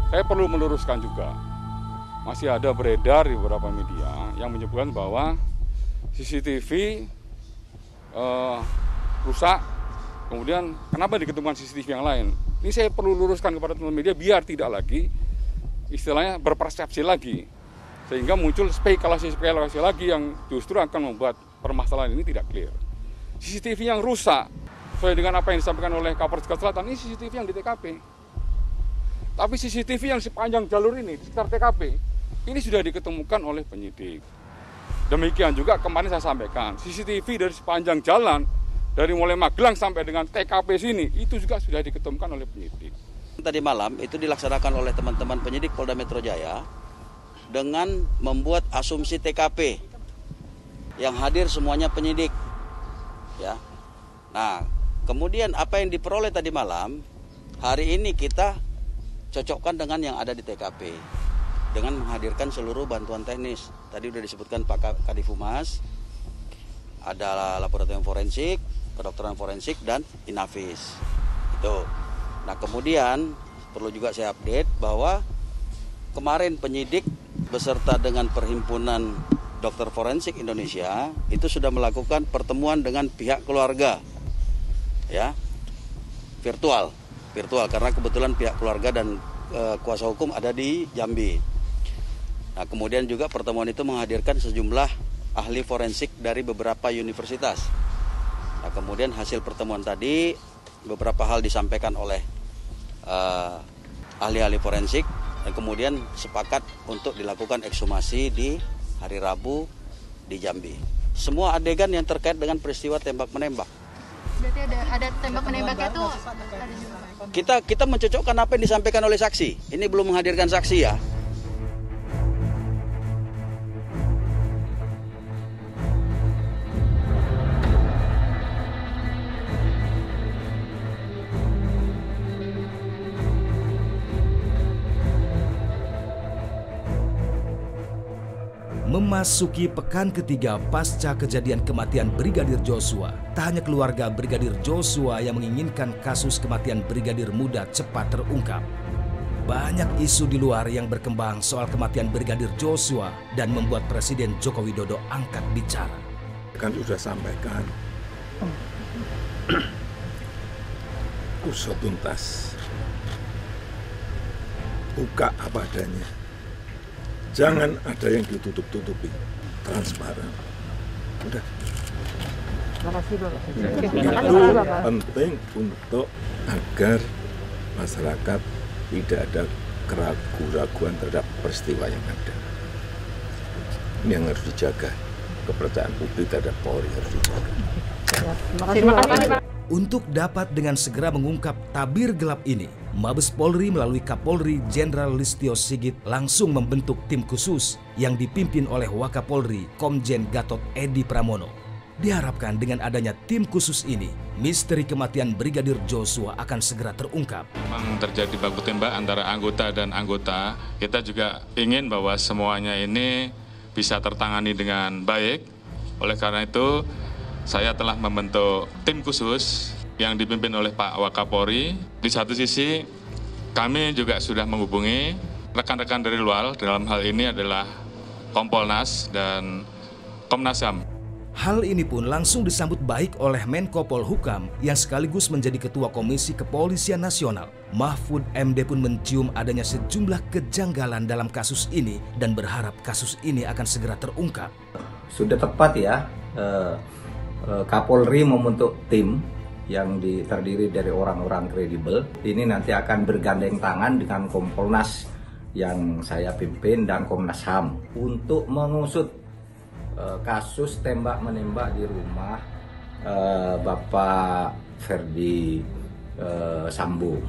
Saya perlu meluruskan juga, masih ada beredar di beberapa media yang menyebutkan bahwa CCTV rusak, kemudian kenapa diketemukan CCTV yang lain. Ini saya perlu luruskan kepada teman-teman media biar tidak lagi istilahnya berpersepsi lagi, sehingga muncul spekulasi lagi yang justru akan membuat permasalahan ini tidak clear. CCTV yang rusak, sesuai dengan apa yang disampaikan oleh Kapolres Jakarta Selatan, ini CCTV yang di TKP. Tapi CCTV yang sepanjang jalur ini, di sekitar TKP, ini sudah diketemukan oleh penyidik. Demikian juga kemarin saya sampaikan, CCTV dari sepanjang jalan, dari mulai Magelang sampai dengan TKP sini, itu juga sudah diketemukan oleh penyidik. Tadi malam itu dilaksanakan oleh teman-teman penyidik Polda Metro Jaya dengan membuat asumsi TKP yang hadir semuanya penyidik. Ya. Nah, kemudian apa yang diperoleh tadi malam, hari ini kita cocokkan dengan yang ada di TKP dengan menghadirkan seluruh bantuan teknis. Tadi sudah disebutkan Pak Kadif Humas, ada laboratorium forensik, kedokteran forensik, dan Inavis. Itu. Nah, kemudian perlu juga saya update bahwa kemarin penyidik beserta dengan Perhimpunan Dokter Forensik Indonesia itu sudah melakukan pertemuan dengan pihak keluarga, ya, virtual karena kebetulan pihak keluarga dan kuasa hukum ada di Jambi. Nah, kemudian juga pertemuan itu menghadirkan sejumlah ahli forensik dari beberapa universitas. Nah, kemudian hasil pertemuan tadi beberapa hal disampaikan oleh ahli-ahli forensik dan kemudian sepakat untuk dilakukan ekshumasi di hari Rabu di Jambi. Semua adegan yang terkait dengan peristiwa tembak-menembak. Berarti ada tembak-menembaknya itu Kita mencocokkan apa yang disampaikan oleh saksi. Ini belum menghadirkan saksi ya. Memasuki pekan ketiga pasca kejadian kematian Brigadir Joshua, tak hanya keluarga Brigadir Joshua yang menginginkan kasus kematian Brigadir muda cepat terungkap. Banyak isu di luar yang berkembang soal kematian Brigadir Joshua dan membuat Presiden Joko Widodo angkat bicara. Kan sudah sampaikan, usut tuntas, buka apa adanya. Jangan ada yang ditutup-tutupi, transparan. Udah. Itu penting untuk agar masyarakat tidak ada keraguan terhadap peristiwa yang ada. Ini yang harus dijaga. Kepercayaan publik terhadap Polri harus dijaga. Terima kasih, Pak. Untuk dapat dengan segera mengungkap tabir gelap ini, Mabes Polri melalui Kapolri Jenderal Listio Sigit langsung membentuk tim khusus yang dipimpin oleh Wakapolri Komjen Gatot Edi Pramono. Diharapkan dengan adanya tim khusus ini, misteri kematian Brigadir Joshua akan segera terungkap. Memang terjadi baku tembak antara anggota dan anggota. Kita juga ingin bahwa semuanya ini bisa tertangani dengan baik. Oleh karena itu, saya telah membentuk tim khusus yang dipimpin oleh Pak Wakapolri. Di satu sisi, kami juga sudah menghubungi rekan-rekan dari luar, dalam hal ini adalah Kompolnas dan Komnas HAM. Hal ini pun langsung disambut baik oleh Menko Polhukam yang sekaligus menjadi Ketua Komisi Kepolisian Nasional. Mahfud MD pun mencium adanya sejumlah kejanggalan dalam kasus ini dan berharap kasus ini akan segera terungkap. Sudah tepat ya, Kapolri membentuk tim yang terdiri dari orang-orang kredibel. Ini nanti akan bergandeng tangan dengan Kompolnas yang saya pimpin dan Komnas HAM untuk mengusut kasus tembak-menembak di rumah Bapak Ferdi Sambo.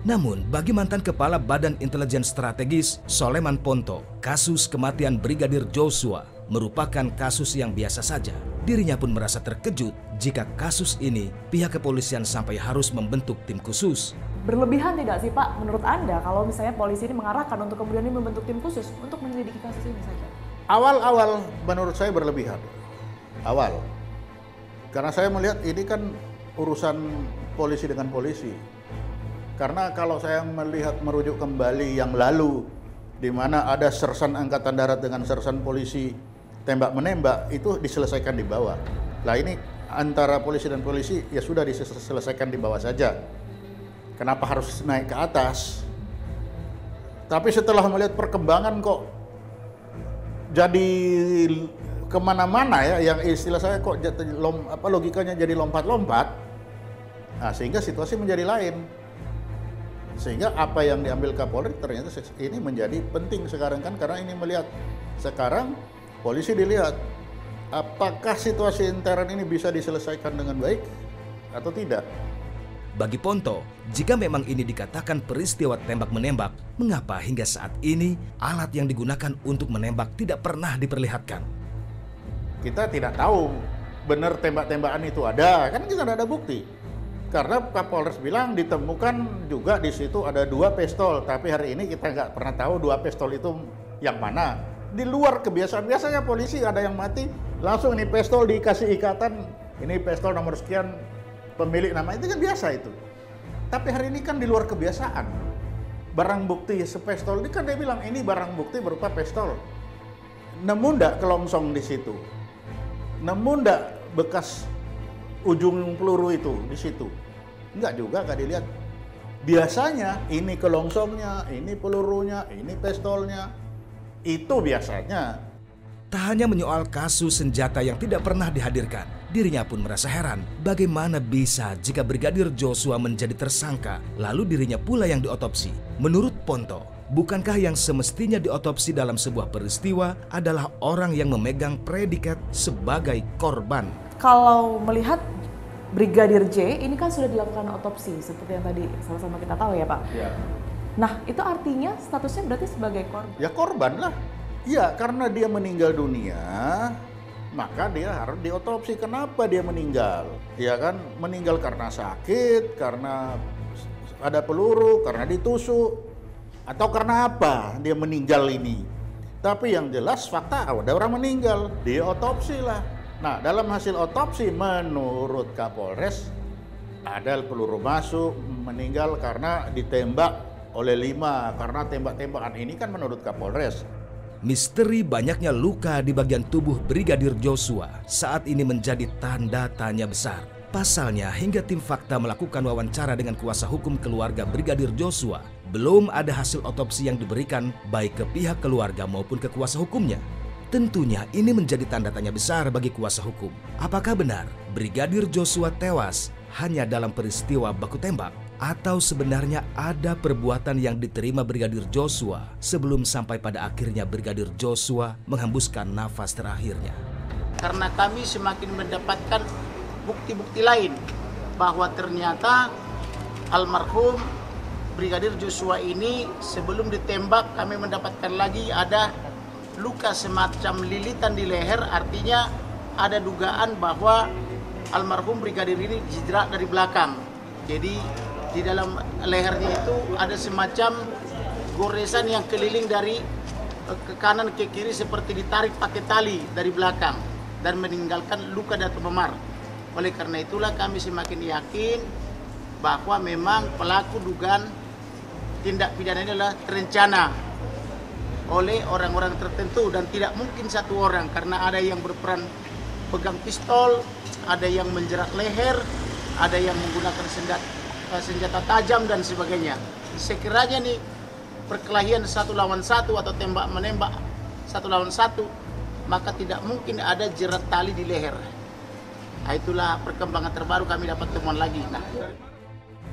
Namun, bagi mantan Kepala Badan Intelijen Strategis Soleman Ponto, kasus kematian Brigadir Joshua merupakan kasus yang biasa saja. Dirinya pun merasa terkejut jika kasus ini pihak kepolisian sampai harus membentuk tim khusus. Berlebihan tidak sih Pak, menurut Anda kalau misalnya polisi ini mengarahkan untuk kemudian ini membentuk tim khusus untuk menyelidiki kasus ini saja? Awal-awal menurut saya berlebihan. Awal. Karena saya melihat ini kan urusan polisi dengan polisi. Karena kalau saya melihat merujuk kembali yang lalu, di mana ada sersan Angkatan Darat dengan sersan polisi tembak-menembak, itu diselesaikan di bawah. Lah ini antara polisi dan polisi ya sudah diselesaikan di bawah saja. Kenapa harus naik ke atas? Tapi setelah melihat perkembangan kok jadi kemana-mana ya, yang istilah saya kok logikanya jadi lompat-lompat, nah, sehingga situasi menjadi lain. Sehingga apa yang diambil Kapolri ternyata ini menjadi penting sekarang kan, karena ini melihat sekarang polisi dilihat apakah situasi intern ini bisa diselesaikan dengan baik atau tidak. Bagi Ponto, jika memang ini dikatakan peristiwa tembak-menembak, mengapa hingga saat ini alat yang digunakan untuk menembak tidak pernah diperlihatkan? Kita tidak tahu benar tembak-tembakan itu ada, kan kita tidak ada bukti. Karena Kapolres bilang ditemukan juga di situ ada 2 pistol, tapi hari ini kita nggak pernah tahu 2 pistol itu yang mana. Di luar kebiasaan, biasanya polisi ada yang mati, langsung ini pistol dikasih ikatan, ini pistol nomor sekian, pemilik nama, itu kan biasa itu. Tapi hari ini kan di luar kebiasaan. Barang bukti sepistol, ini kan dia bilang ini barang bukti berupa pistol. Nemu ndak kelongsong di situ? Nemu ndak bekas ujung peluru itu di situ? Enggak juga, enggak dilihat. Biasanya ini kelongsongnya, ini pelurunya, ini pistolnya. Itu biasanya. Tak hanya menyoal kasus senjata yang tidak pernah dihadirkan, dirinya pun merasa heran bagaimana bisa jika Brigadir Joshua menjadi tersangka, lalu dirinya pula yang diotopsi. Menurut Ponto, bukankah yang semestinya diotopsi dalam sebuah peristiwa adalah orang yang memegang predikat sebagai korban? Kalau melihat Brigadir J, ini kan sudah dilakukan otopsi seperti yang tadi sama-sama kita tahu ya Pak. Ya. Nah, itu artinya statusnya berarti sebagai korban? Ya korban lah. Iya, karena dia meninggal dunia, maka dia harus diotopsi. Kenapa dia meninggal? Ya kan, meninggal karena sakit, karena ada peluru, karena ditusuk, atau karena apa dia meninggal ini. Tapi yang jelas fakta ada orang meninggal, diotopsi lah. Nah, dalam hasil otopsi menurut Kapolres ada peluru masuk, meninggal karena ditembak oleh 5, karena tembak-tembakan ini kan menurut Kapolres. Misteri banyaknya luka di bagian tubuh Brigadir Joshua saat ini menjadi tanda tanya besar. Pasalnya, hingga tim fakta melakukan wawancara dengan kuasa hukum keluarga Brigadir Joshua, belum ada hasil otopsi yang diberikan baik ke pihak keluarga maupun ke kuasa hukumnya. Tentunya ini menjadi tanda tanya besar bagi kuasa hukum. Apakah benar Brigadir Joshua tewas hanya dalam peristiwa baku tembak? Atau sebenarnya ada perbuatan yang diterima Brigadir Joshua sebelum sampai pada akhirnya Brigadir Joshua menghembuskan nafas terakhirnya? Karena kami semakin mendapatkan bukti-bukti lain bahwa ternyata almarhum Brigadir Joshua ini sebelum ditembak kami mendapatkan lagi ada luka semacam lilitan di leher, artinya ada dugaan bahwa almarhum Brigadir ini dijerat dari belakang. Jadi di dalam lehernya itu ada semacam goresan yang keliling dari ke kanan ke kiri seperti ditarik pakai tali dari belakang dan meninggalkan luka dan memar. Oleh karena itulah kami semakin yakin bahwa memang pelaku dugaan tindak pidana ini adalah terencana oleh orang-orang tertentu dan tidak mungkin satu orang, karena ada yang berperan pegang pistol, ada yang menjerat leher, ada yang menggunakan senjata tajam dan sebagainya. Sekiranya nih perkelahian 1 lawan 1 atau tembak menembak 1 lawan 1, maka tidak mungkin ada jerat tali di leher. Nah, itulah perkembangan terbaru kami dapat temuan lagi. Nah,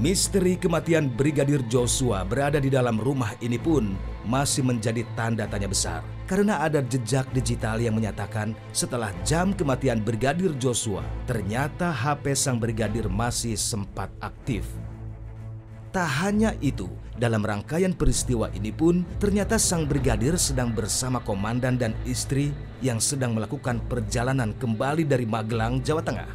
misteri kematian Brigadir Joshua berada di dalam rumah ini pun masih menjadi tanda tanya besar. Karena ada jejak digital yang menyatakan setelah jam kematian Brigadir Joshua, ternyata HP sang brigadir masih sempat aktif. Tak hanya itu, dalam rangkaian peristiwa ini pun ternyata sang brigadir sedang bersama komandan dan istri yang sedang melakukan perjalanan kembali dari Magelang, Jawa Tengah.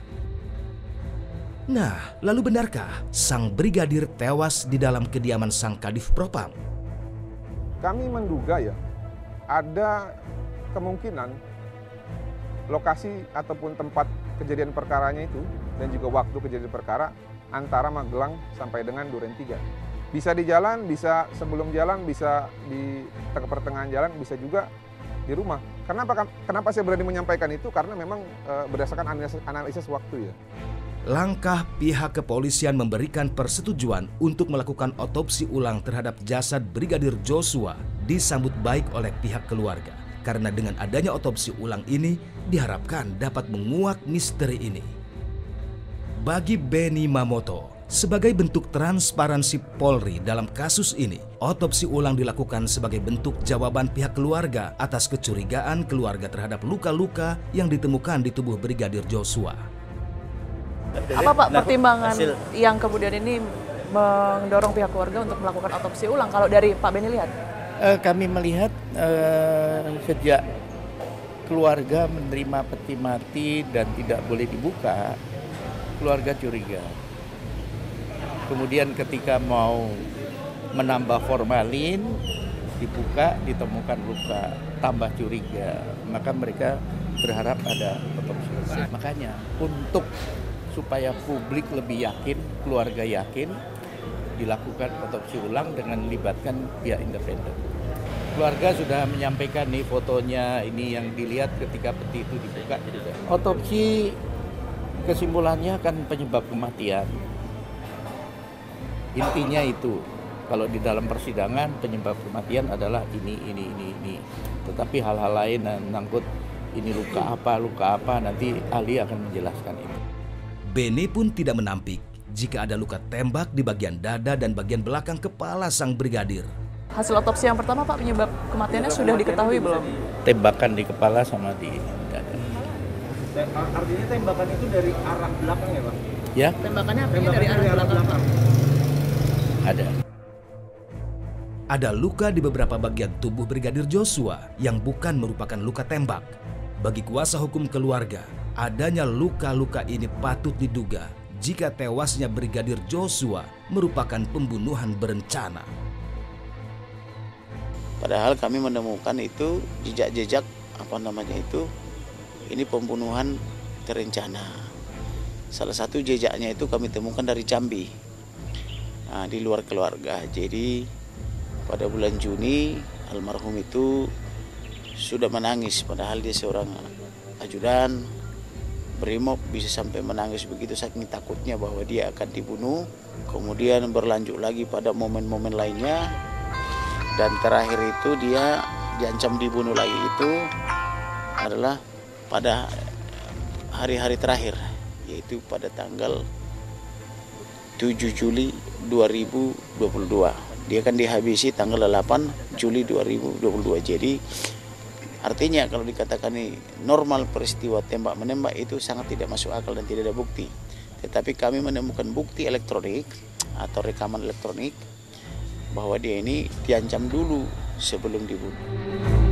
Nah, lalu benarkah sang brigadir tewas di dalam kediaman sang Kadif Propam? Kami menduga ya, ada kemungkinan lokasi ataupun tempat kejadian perkaranya itu dan juga waktu kejadian perkara antara Magelang sampai dengan Duren 3. Bisa di jalan, bisa sebelum jalan, bisa di pertengahan jalan, bisa juga di rumah. Kenapa saya berani menyampaikan itu? Karena memang berdasarkan analisis waktu ya. Langkah pihak kepolisian memberikan persetujuan untuk melakukan otopsi ulang terhadap jasad Brigadir Joshua disambut baik oleh pihak keluarga. Karena dengan adanya otopsi ulang ini diharapkan dapat menguak misteri ini. Bagi Benny Mamoto, sebagai bentuk transparansi Polri dalam kasus ini, otopsi ulang dilakukan sebagai bentuk jawaban pihak keluarga atas kecurigaan keluarga terhadap luka-luka yang ditemukan di tubuh Brigadir Joshua. Apa Pak pertimbangan yang kemudian ini mendorong pihak keluarga untuk melakukan otopsi ulang kalau dari Pak Benny lihat? Kami melihat sejak keluarga menerima peti mati dan tidak boleh dibuka, keluarga curiga. Kemudian ketika mau menambah formalin, dibuka, ditemukan luka, tambah curiga. Maka mereka berharap ada otopsi. Makanya untuk supaya publik lebih yakin, keluarga yakin, dilakukan otopsi ulang dengan melibatkan pihak independen. Keluarga sudah menyampaikan nih fotonya, ini yang dilihat ketika peti itu dibuka. Otopsi kesimpulannya kan penyebab kematian. Intinya itu, kalau di dalam persidangan penyebab kematian adalah ini. Tetapi hal-hal lain nangkut ini luka apa, nanti ahli akan menjelaskan itu. Benny pun tidak menampik jika ada luka tembak di bagian dada dan bagian belakang kepala sang brigadir. Hasil otopsi yang pertama Pak, penyebab kematiannya sudah diketahui belum? Tembakan di kepala sama di dada. Artinya tembakan itu dari arah belakang ya Pak? Ya. Tembakannya artinya dari arah belakang. Ada luka di beberapa bagian tubuh Brigadir Joshua yang bukan merupakan luka tembak. Bagi kuasa hukum keluarga, adanya luka-luka ini patut diduga jika tewasnya Brigadir Joshua merupakan pembunuhan berencana. Padahal kami menemukan itu jejak-jejak ini pembunuhan terencana. Salah satu jejaknya itu kami temukan dari Jambi, di luar keluarga. Jadi pada bulan Juni almarhum itu sudah menangis, padahal dia seorang ajudan Brimob, bisa sampai menangis begitu saking takutnya bahwa dia akan dibunuh. Kemudian berlanjut lagi pada momen-momen lainnya, dan terakhir itu dia diancam dibunuh lagi. Itu adalah pada hari-hari terakhir, yaitu pada tanggal 7 Juli 2022. Dia akan dihabisi tanggal 8 Juli 2022. Jadi artinya kalau dikatakan ini normal peristiwa tembak-menembak itu sangat tidak masuk akal dan tidak ada bukti. Tetapi kami menemukan bukti elektronik atau rekaman elektronik bahwa dia ini diancam dulu sebelum dibunuh.